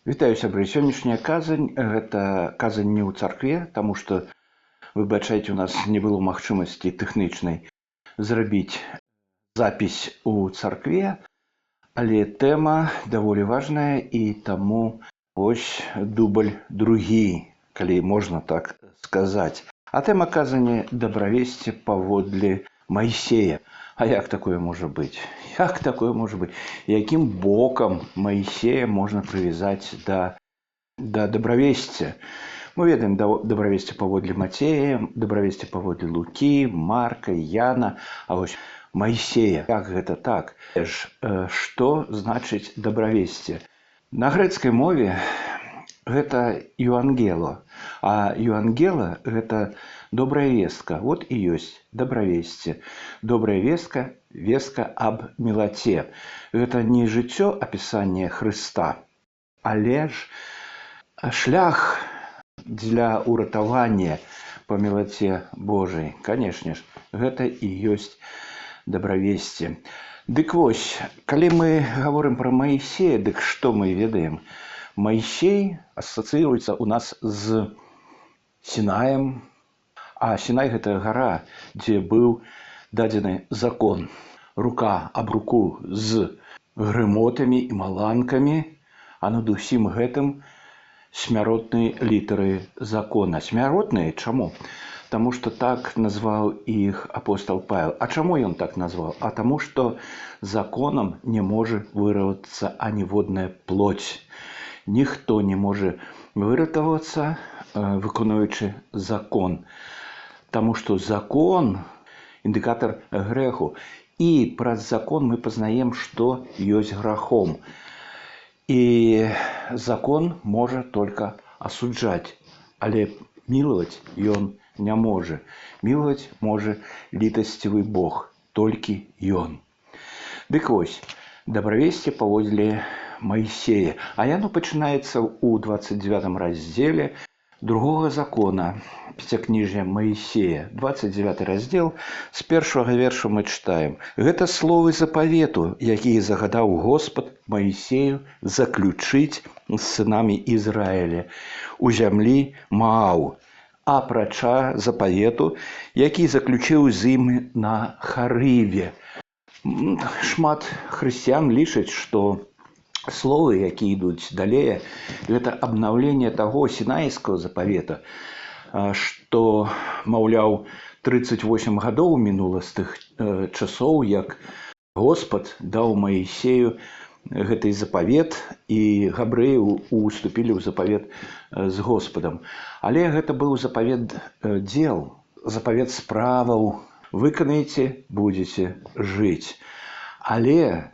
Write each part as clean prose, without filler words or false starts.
Вітаю, сябры. Сённяшняя казань – гэта казань не ў царкве, таму што, выбачайце, у нас не было магчымасці тэхнічнай зрабіць запіс у царкве, але тэма даволі важная, і таму вось дубль другі, калі можна так сказаць. А тэма казані «Дабравесце паводле Майсея». А як такое можа быць? Як такое можа быць? Якім бокам Майсея можна прывязаць да дабравесця? Мы ведаем дабравесце паводле Мацея, дабравесце паводле Лукі, Марка, Яна, а вось Майсея. Як гэта так? Што значыць дабравесце? На грэцкай мове гэта «юангело», а «юангела» – гэта добрая вестка. Вот і ёсць дабравесце. Добрая вестка, вестка аб мілаце. Гэта не жыццё апісання Хрыста, але ж шлях для ўратавання па мілаце Божай. Канешне ж, гэта і ёсць дабравесце. Дык вось, калі мы гаворым пра Майсея, дык што мы ведаем? Майсей асацыюецца ў нас з Сінаем, а Сінай – гэта гара, дзе быў дадзены закон. Рука аб руку з грымотамі і маланкамі, а над усім гэтым смяротныя літары закона. Смяротныя чаму? Таму што так назваў іх апостол Павел. А чаму ён так назваў? А таму што законам не можа вырвацца аніводная плоть. Ніхто не можа выратавацца, выконуючы закон. Таму што закон – індыкатар грэху. І праз закон мы пазнаем, што ёсць грахом. І закон можа толькі асуджаць, але мілаваць ён не можа. Мілаваць можа літасцівы Бог, толькі ён. Дык вось, дабравесце паводле Майсея. А яно пачынаецца ў 29 раздзеле другога закона, пяцікніжжя Майсея. 29 раздзел, з першага верша мы чытаем. Гэта словы запавету, якія загадаў Господ Майсею заключыць з сынамі Ізраіля у зямлі Мааў, апрача запавету, які заключыў з імі на Харыве. Шмат хрысціян лічаць, што словы, якія ідуць далей, гэта абнаўленне таго сінайскага запавета, што, маўляў, 38 гадоў мінула з тых часоў, як Господ даў Маісею гэты запавет, і габрэі уступілі ў запавет з Господам. Але гэта быў запавет дзел, запавет справаў. Выканаеце, будзеце жыць. Але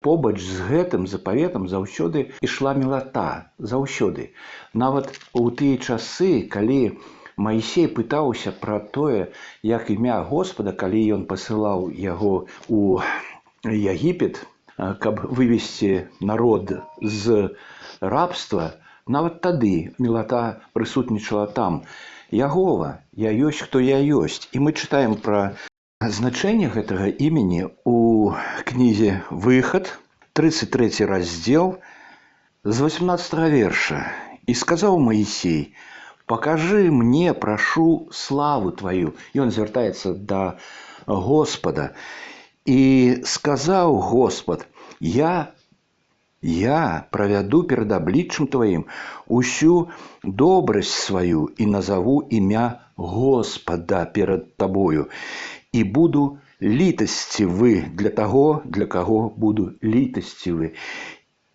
побач з гэтым запаветам заўсёды ішла мілата, заўсёды. Нават у тыя часы, калі Майсей пытаўся пра тое, як імя Господа, калі ён пасылаў яго ў Егіпет, каб вывесці народ з рабства, нават тады мілата прысутнічала там. Ягова, я ёсць, хто я ёсць. І мы чытаем пра значэнне гэтага імені ў кнізе «Выхад», 33 раздзел, з 18 верша. «І сказаў Маісей, пакажы мне, прашу, славу тваю». Ён звяртаецца да Господа. «І сказаў Господ, я правяду перад абліччам тваім усю добрасць сваю і назаву імя Господа перад табою. І буду літасцівы для таго, для каго буду літасцівы.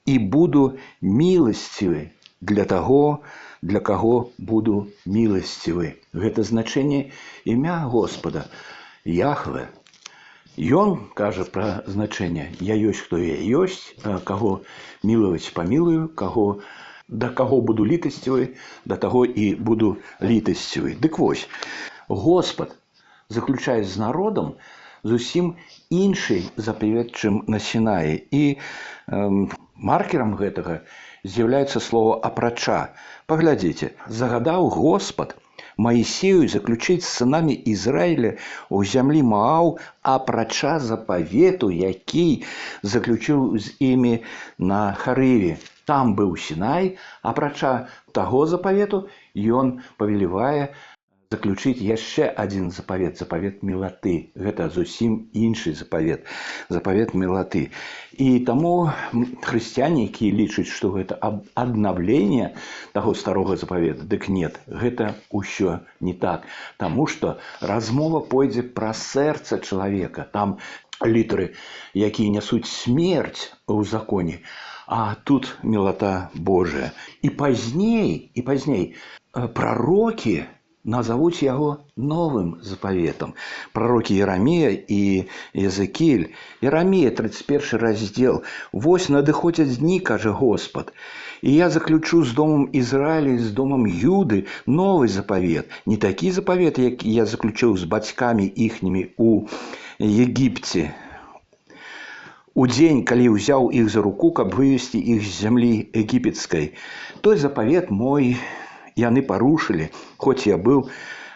І буду міласцівы для таго, для каго буду міласцівы». Гэта значэнне імя Господа, Яхве. Ён кажа пра значэнне «Я ёсць, хто я ёсць», каго мілаваць памілую, да каго буду літасцівы, да таго і буду літасцівы. Дык вось, Господ заключае з народам зусім іншы запавет, чым на Сінаі. І маркерам гэтага з'яўляецца слова «апрача». Паглядзіце, загадаў Господ Маісею заключыць з сынамі Ізраіля ў зямлі Мааў, апрача запавету, які заключыў з імі на Харыве. Там быў Сінай, апрача таго запавету, ён павелевае заключыць яшчэ адзін запавет, запавет мілаты. Гэта зусім іншы запавет, запавет мілаты. І таму хрысціяне, якія лічаць, што гэта аднаўленне таго старога запавета, дык нет, гэта ўсё не так. Таму што размова пойдзе пра сэрца чалавека. Там літары, якія нясуць смерць у законе, а тут мілата Божая. І пазней прарокі назовуць яго новым запаветам. Прарокі Ерамія і Езекіль. Ерамія, 31 раздзел. «Вось надыходзяць дні, кажа Господ, і я заключу з домом Ізраіля і з домом Юды новы запавет. Не такі запавет, як я заключыў з бацькамі іхнімі у Егіпце. У дзень, калі ўзяў іх за руку, каб вывесці іх з зямлі егіпецкай. Той запавет мой яны парушылі, хоць я быў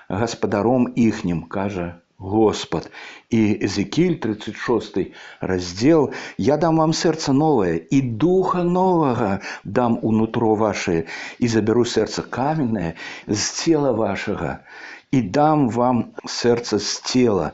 гаспадаром іхнім, кажа Господ». І Езекіль, 36 раздзел. «Я дам вам сэрца новае, і духа новага дам унутро ваше, і заберу сэрца каменнае з цела вашага, і дам вам сэрца з цела.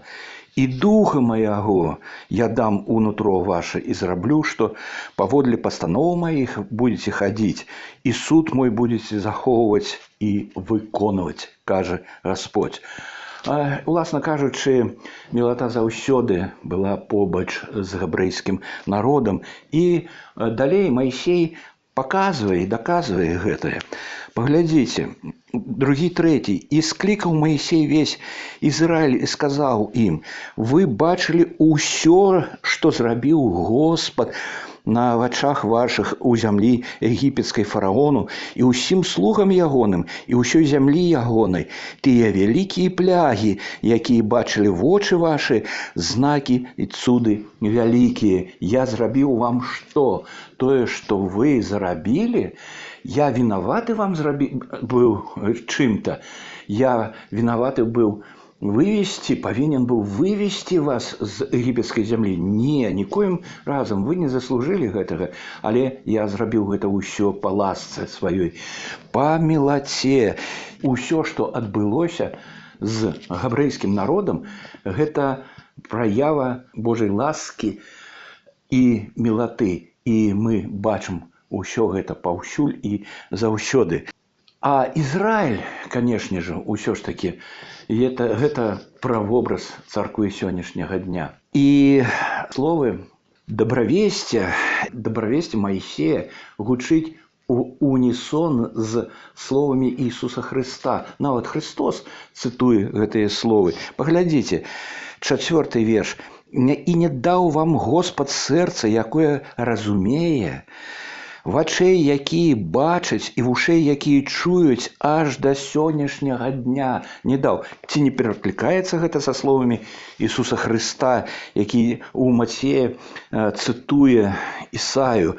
І духа маяго я дам унутро ваше, і зраблю, што паводле пастаноў маіх будзеце хадзіць, і суд мой будзеце захоўваць і выконваць, кажа Господь». Уласна кажучы, мілата заўсёды была побач з габрэйскім народам. І далей Маісей паказвае і даказвае гэтае. Паглядзіце, 2:3. «І склікаў Маісей весь Ізраіль і сказаў ім: вы бачылі ўсё, што зрабіў Господ на вачах вашых у зямлі егіпецкай фараону і ўсім слугам ягоным і ўсёй зямлі ягонай, тыя вялікія плягі, якія бачылі вочы вашы, знакі і цуды вялікія. Я зрабіў вам што? Тое, што вы зарабілі? Я вінаваты вам быў чым-то? Я вінаваты быў павінен быў вывесці вас з егіпецкай зямлі? Не, нікоім разам, вы не заслужылі гэтага, але я зрабіў гэта ўсё па ласцы сваёй, па мілаце. Усё, што адбылося з габрэйскім народам, гэта праява Божай ласкі і мілаты. І мы бачым усё гэта паўсюль і заўсёды. А Ізраіль, канешне ж, усё ж такі, гэта правобраз царквы сённяшняга дня. І словы дабравесця Маісея гучыць у унісон з словамі Ісуса Хрыста. Нават Христос цытуе гэтыя словы. Паглядзіце, 4 верш. «І не даў вам Господ сэрца, якое разумее, вачэй, якія бачаць, і вушэй, якія чуюць, аж да сённяшняга дня». Не даў. Ці не пераклікаецца гэта са словамі Ісуса Хрыста, які у Мацея цытуе Ісаю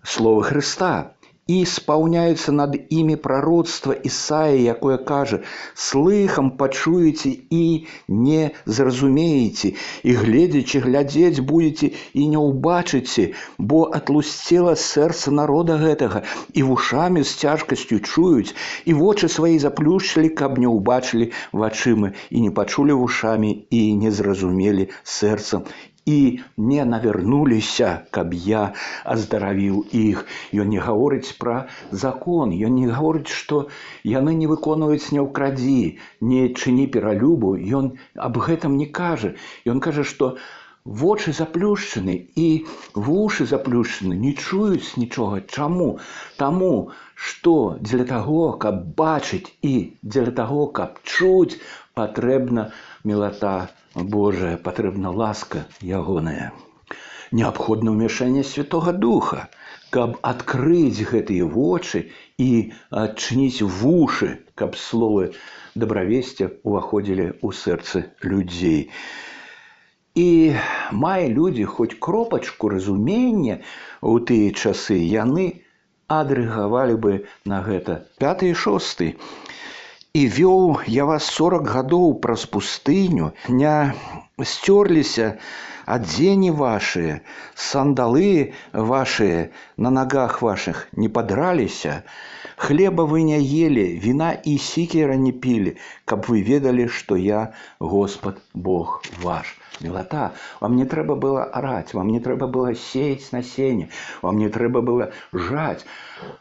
словы Хрыста? «І спаўняюцца над імі прароцтва Ісаі, якое кажа: слыхам пачуеце і не зразумееце, і гледзячы глядзець будзеце і не ўбачыце, бо атлусцела сэрца народа гэтага, і вушамі з цяжкасцю чуюць, і вочы свае заплюшчылі, каб не ўбачылі вачыма, і не пачулі вушамі, і не зразумелі сэрцам, і не навярнуліся, каб я аздаравіў іх». Ён не гаворыць пра закон, ён не гаворыць, што яны не выконваюць «не ўкрадзі», «не чыні пералюбу». Ён аб гэтым не кажа. Ён кажа, што вочы заплюшчаны і вушы заплюшчаны, не чуюць нічога. Чаму? Таму, што дзеля таго, каб бачыць і дзеля таго, каб чуць, патрэбна мілата Божая, патрэбна ласка ягоная. Неабходна ўмяшанне Святога Духа, каб адкрыць гэтыя вочы і адчыніць вушы, каб словы дабравесця ўваходзілі ў сэрцы людзей. І мае людзі хоць кропачку разумення ў тыя часы, яны адрэагавалі бы на гэта. 5 і 6. І вёў я вас 40 гадоў праз пустыню, не сцёрліся адзені вашыя, сандалы вашыя на нагах вашых не падраліся, хлеба вы не ели, вина и сикера не пили, каб вы ведали, что я Господь Бог ваш. Милота. Вам не трэба было орать, вам не трэба было сеять насенне, вам не трэба было жать.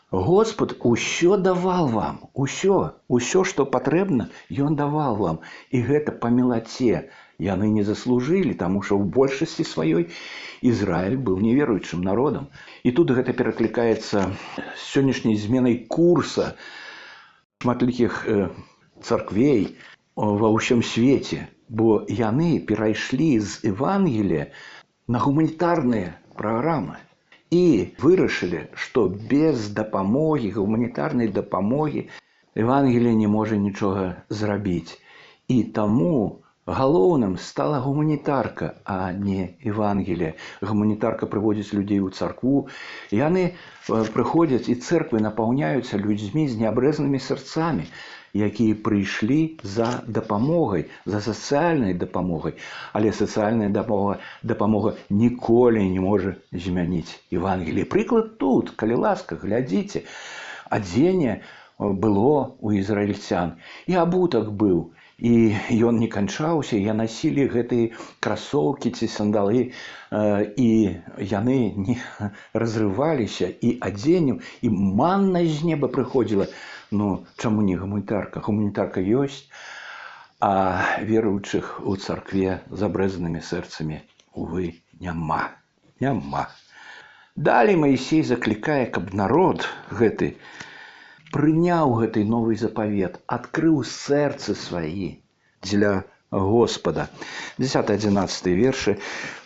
Господ усё давал вам, усё, что патрэбна, Ён давал вам. И гэта по милоте. Яны не заслужили, тому что в большасці сваёй Израиль был неверующим народом. И тут гэта перакликается с сённяшняй зменай курса шматлікіх царквей ва ўсім свеце, бо яны перайшлі з Евангелия на гуманітарныя праграмы и вырашылі, что без дапамогі, гуманітарнай дапамогі Евангелие не можа нічога зрабіць. И таму галоўным стала гуманітарка, а не Евангелие. Гуманітарка прыводзіць людзей у царкву. Яны прыходзяць, і церквы напаўняюцца людзьмі з неабрэзанымі сэрцамі, якія прыйшлі за дапамогай, за сацыяльнай дапамогай. Але сацыяльная дапамога ніколі не можа змяніць Евангелие. Прыклад тут, калі ласка, глядзіце. Адзенне было у ізраільцян, і абутак быў. І ён не канчаўся, і насілі гэтыя красоўкі ці сандалы, і яны не разрываліся, і адзеннем, і манна з неба прыходзіла. Ну, чаму не гуманітарка? Гуманітарка ёсць, а веруючых у царкве з абрэзанымі сэрцамі, увы, няма. Далей Маісей заклікае, каб народ гэты прыняў гэты новый запавет, адкрыў сэрцы сваі для Господа. 10-11 вершы.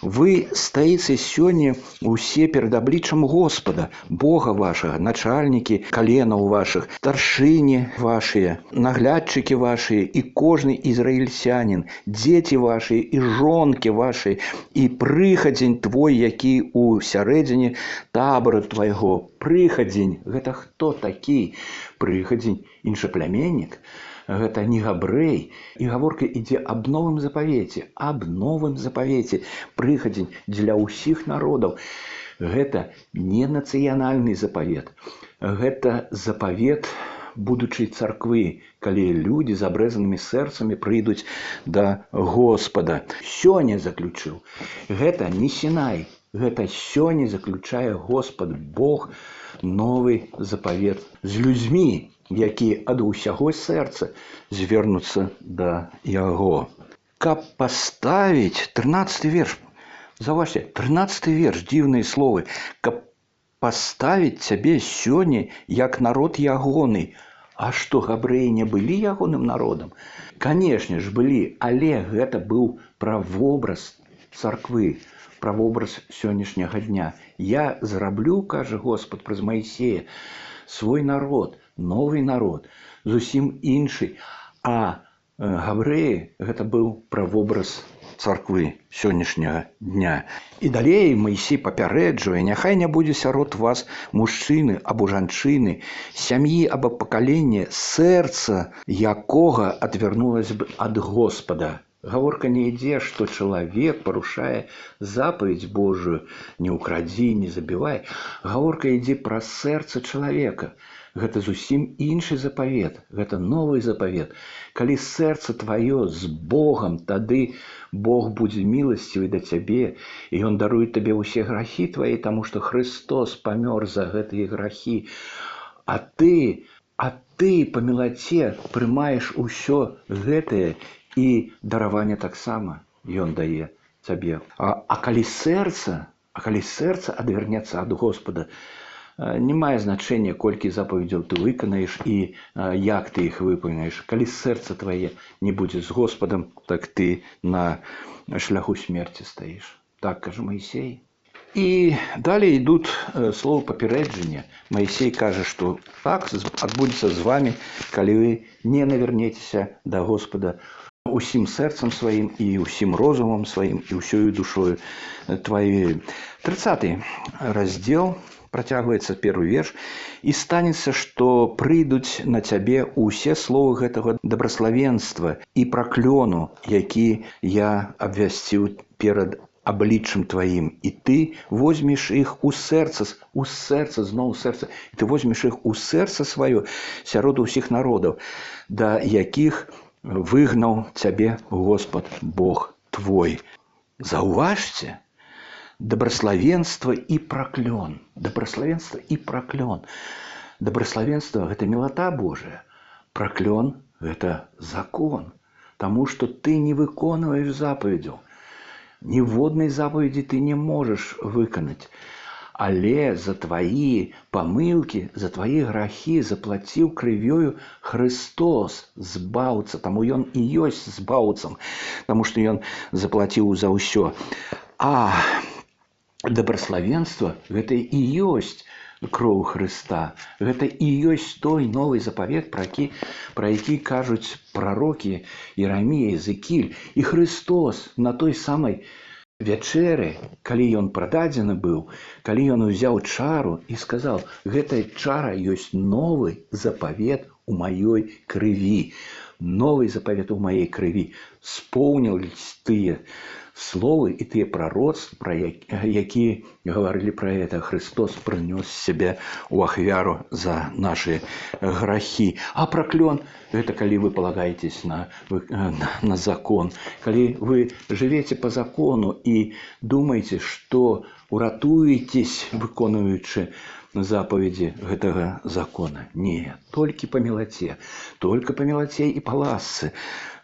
Вы стаіце сёння усе перад абліччам Господа, Бога вашага, начальнікі каленаў вашых, старшыні вашыя, наглядчыкі вашыя, і кожны ізраільцянін, дзеці вашыя, і жонкі вашыя, і прыхадзень твой, які ў сярэдзіне табора твайго. Прыхадзень, гэта хто такі? Прыхадзень, іншаплямяннік. Гэта не габрэй. І гаворка ідзе аб новым запавеце, прыхадзень для ўсіх народаў. Гэта не нацыянальны запавет, гэта запавет будучай царквы, калі людзі з абрэзанымі сэрцамі прыйдуць да Господа. Сёння заключыў. Гэта не Сінай, гэта сёння заключае Господ Бог новы запавет з людзьмі, якія ад усяго сэрца звернуцца да Яго. Каб паставіць 13 верш, заўважце, 13 верш, дзіўныя словы, каб паставіць цябе сёння як народ ягоны. А што, габрэі не былі ягоным народам? Канешне ж, былі, але гэта быў правобраз царквы, правобраз сённяшняга дня. Я зраблю, кажа Господ праз Маісея, свой народ, новый народ, зусім іншы. А габрэі гэта быў правобраз царквы сённяшняга дня. І далей Маісей папярэджвае, няхай не будзе сярод вас мужчыны або жанчыны, сям'і або пакалення, сэрца якога адвярнулася б ад Господа. Гаворка не ідзе, што чалавек парушае запаведь Божую, не ўкрадзі, не забівай. Гаворка ідзе пра сэрца чалавека. Гэта зусім іншы запавет, гэта новы запавет. Калі сэрца тваё з Богам, тады Бог будзе міласцівы да цябе, і Ён даруе табе ўсе грахі твае, таму што Христос памёр за гэтыя грахі. А ты па мілаце прымаеш усё гэтае, і дараванне таксама Ён дае цябе. А калі сэрца адвярнецца ад Господа, не мае значэння, колькі запаведзяў ты выканаеш і як ты іх выпаўняеш. Калі сэрца твае не будзе з Господам, так ты на шляху смерці стаіш. Так кажа Маісей. І далей ідуць словы папярэджання. Маісей кажа, што так адбудзецца з вамі, калі вы не навярнецеся да Господа усім сэрцам сваім і усім розумам сваім і ўсёю душою тваёю. 30 раздзел працягваецца первый верш. «І станецца, што прыйдуць на цябе ўсе словы гэтага дабраславенства і праклёну, які я абвясціў перад абліччам тваім, і ты возьмеш іх у сэрца, зноў сэрца, і ты возьмеш іх у сэрца сваё сярод усіх народаў, да якіх выгнаў цябе Господ Бог твой». Заўважце, дабраславенства і праклён. Дабраславенства і праклён. Дабраславенства – гэта мілата Божая. Праклён – гэта закон. Таму што ты не выконваеш запаведзяў. Ніводнай запаведзі ты не можаш выканаць. Але за тваі памылкі, за тваі грахі заплаціў крывёю Христос, збаўца. Таму ён і ёсць збаўцам, таму што ён заплаціў за ўсё. А дабраславенства – гэта і ёсць кроў Хрыста. Гэта і ёсць той новы запавет, пра які кажуць прарокі Іерамія, Езекіль. І Христос на той самай вячэры, калі ён прададзены быў, калі ён узяў чару і сказаў: «Гэтая чара ёсць новы запавет у маёй крыві». Новый запавет у маёй крыві. Споўніліся тыя словы і тыя пророцтвы, якія гаварылі пра гэта. Христос прынёс сябе ў ахвяру за нашы грахі. А праклён – гэта калі вы палагаецесь на закон. Калі вы жывеце па закону і думаеце, што уратуецесь, выконваючы запаведзі гэтага закона. Не, толькі па мілаце. Толькі па мілаце і па ласцы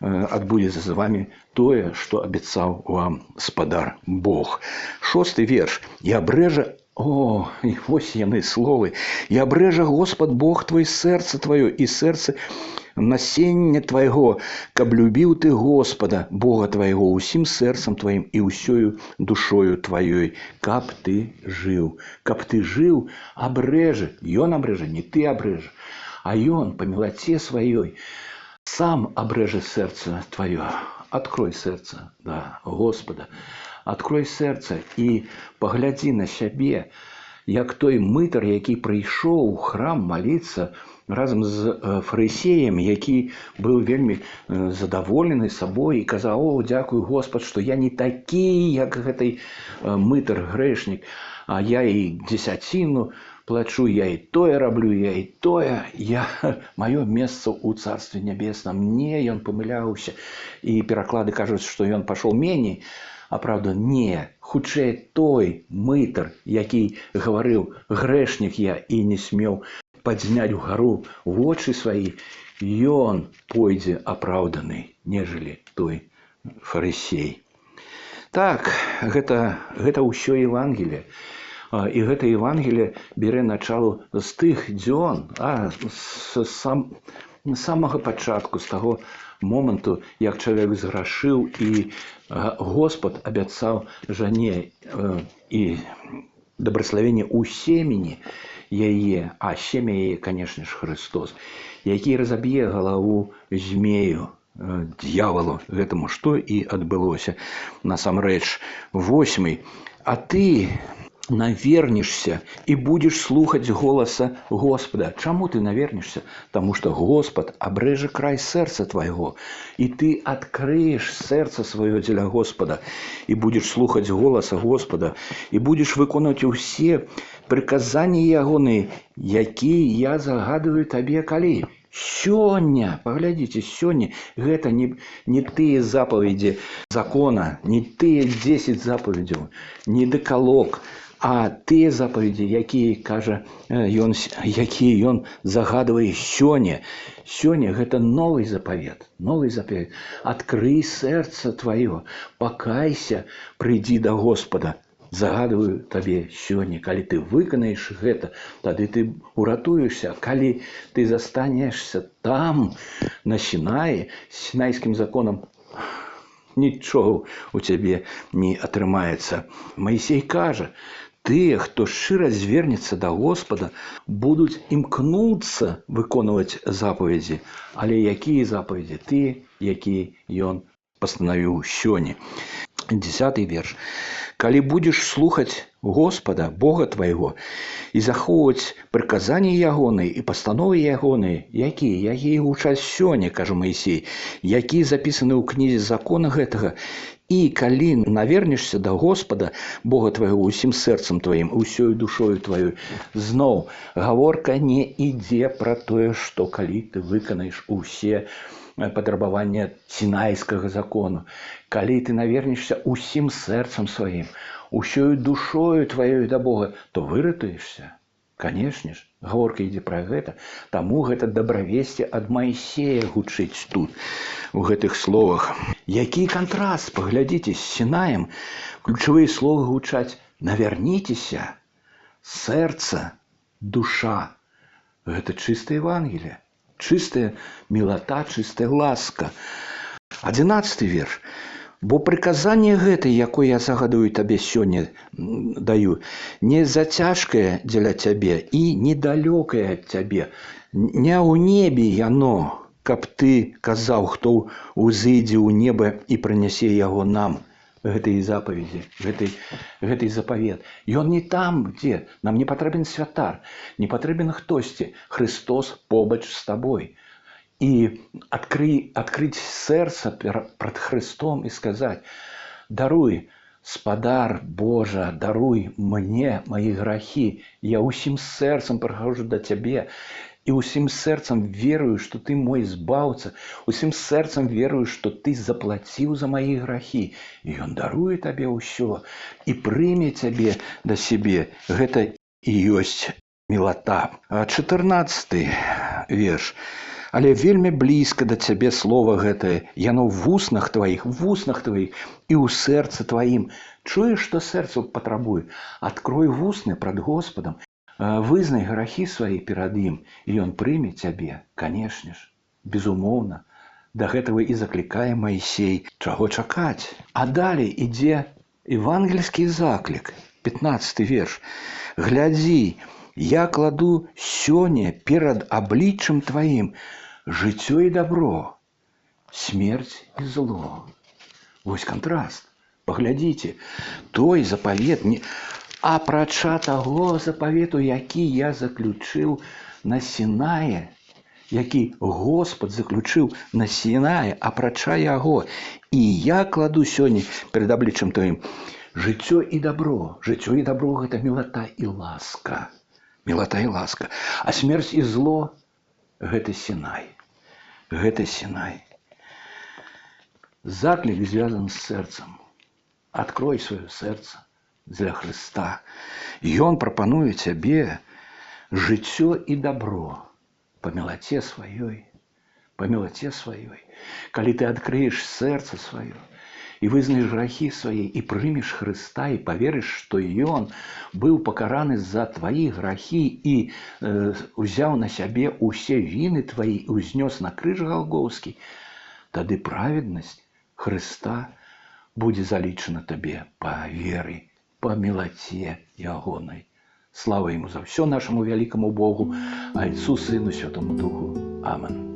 адбудзецца з вамі тое, што абяцаў вам Спадар Бог. 6 верш. «І абрэжа...» О, і вось яны словы. «І абрэжа Господ Бог твой сэрца тваё і сэрца насення твайго, каб любіў ты Господа, Бога твайго, усім сэрцам тваім і ўсёю душою тваёй, каб ты жыў». Каб ты жыў, абрэжа. Ён абрэжа, не ты абрэжа. А ён па мілаце сваёй сам абрэжа сэрца тваё. Открой сэрца, да, Господа. Открой сэрца і паглядзі на сябе, як той мытар, які прыйшоў у храм маліцца разам з фарысеем, які быў вельмі задаволены сабой і казаў: «О, дзякуй, Господ, што я не такі, як гэтай мытар, грэшнік, а я і дзесяціну плачу, я і тое раблю, я і тое, маё месца ў Царстве Нябесным». Не, ён памыляўся. І пераклады кажуць, што ён пашоў меней. А правда, не, хутчэй той мытар, які гаварыў: «Грэшнік я», і не смеў падзняць угару вочы сваі, ён пойдзе апраўданы, нежели той фарысей. Так, гэта ўсё Евангелие. І гэта Евангелие бярэ началу з тых дзён, з самага пачатку, з таго моманту, як чалавек зграшыў, і Господ абяцаў жане і дабраславенне ў семені яе, а семя яе, канешне ж, Христос, які разаб'е галаву змею, д'яволу гэтаму, што і адбылося насамрэч. 8. «А ты навернешься і будзеш слухаць голаса Господа». Чаму ты навернешься? Таму што Господ абрэжа край сэрца твайго, і ты адкрыеш сэрца сваё дзеля Господа, і будзеш слухаць голаса Господа, і будзеш выконваць усе прыказанні ягоныя, якія я загадываю табе. Калі? Сёння, паглядзіце, сёння гэта не тыя запаведзі закона, не тыя 10 запаведзяў, не дэкалог, а тыя запаведзі, якія ён загадвае сёння. Сёння гэта новы запавет. Новы запавет. Адкрый сэрца тваё, пакайся, прыйдзі да Господа. Загадываю табе сёння. Калі ты выканаеш гэта, тады ты уратуешся. Калі ты застанешся там, на Сінаі, з сінайскім законам, нічога у цябе не атрымаецца. Маісей кажа: «Тыя, хто шчыра звернецца да Господа, будуць імкнуцца выконваць запаведзі». Але якія запаведзі? Тыя, якія ён пастанавіў сёння. 10 верш. Калі будзеш слухаць Господа, Бога твайго, і захоўваць прыказанні ягоныя і пастановы ягоныя, якія гучаць сёння, кажа Маісей, якія запісаны ў кнізе закона гэтага, і калі навернешся да Господа, Бога твайго, усім сэрцам тваім, усёй душою тваёй, зноў гаворка не ідзе пра тое, што калі ты выканаеш усе патрабавання сінайскага закону, калі ты навернешся усім сэрцам сваім, усёй душою тваёй да Бога, то выратуешься. Канешне ж, гаворка ідзе пра гэта, таму гэта дабравесце ад Маісея гучыць тут, у гэтых словах. Які кантраст, паглядзіце, з Сінаем. Ключавыя словы гучаць: наверніцеся, сэрца, душа. Гэта чыстае Евангелие, чыстая мілата, чыстая ласка. 11 верш. Бо прыказанне гэта, якое я загадую табе сёння даю, не зацяжкае дзеля цябе і недалёкае ад цябе. Не ў небе яно, каб ты казаў, хто ўзыдзе ў неба і прынясе яго нам. Гэтай запаведзі, гэтай запавет. Ён не там, дзе нам не патрэбен святар, не патрэбен хтосьці. Христос побач з табой. І адкрыць сэрца пред Христом і сказаць: даруй, спадар Божа, даруй мне мои грахі, я усім сэрцам прыхожу да цябе, і усім сэрцам верую, што ты мой збаўца, усім сэрцам верую, што ты заплаціў за мои грахі. І ён даруе табе ўсё і прыме цябе да сябе. Гэта і ёсць мілата. 14 верш. Але вельмі блізка да цябе слова гэтае, яно ў вуснах тваіх і ў сэрцы тваім. Чуеш, што сэрцу патрабуе? Адкрой вусны пред Господам, вызнай грахі свае перад ім, і ён прыме цябе, канешне ж, безумоўна. Да гэтага і заклікае Маісей. Чаго чакаць? А далей ідзе евангельскі заклік, 15 верш. Глядзі, я кладу сёння перад абліччам тваім жыццё і добро, смерць і зло. Вось кантраст. Паглядзіце, той запавет, апрача таго запавету, які я заключыў на Сінае, які Господ заключыў на Сінае, апрача яго, і я кладу сёння перад абліччам тваім жыццё і добро. Жыццё і добро – гэта мілата і ласка. Мілата і ласка. А смерць і зло – гэта Сінай. Гэта Сінай. Заклік звязан з сэрцам. Адкрой сваё сэрца для Хрыста. Ён прапануе цябе жыццё і добро па мілаце сваёй. Па мілаце сваёй. Калі ты адкрыеш сэрца сваё і вызнаеш грахі свае, і прымеш Хрыста, і паверыш, што Ён быў пакараны за тваі грахі і узяў на сябе усе віны тваі і ўзнёс на крыж галгоўскі, тады праведнасць Хрыста будзе залічана табе па веры, па мілаце ягонай. Слава Яму за ўсё, нашаму вялікаму Богу, Айцу, Сыну, Святому Духу. Амен.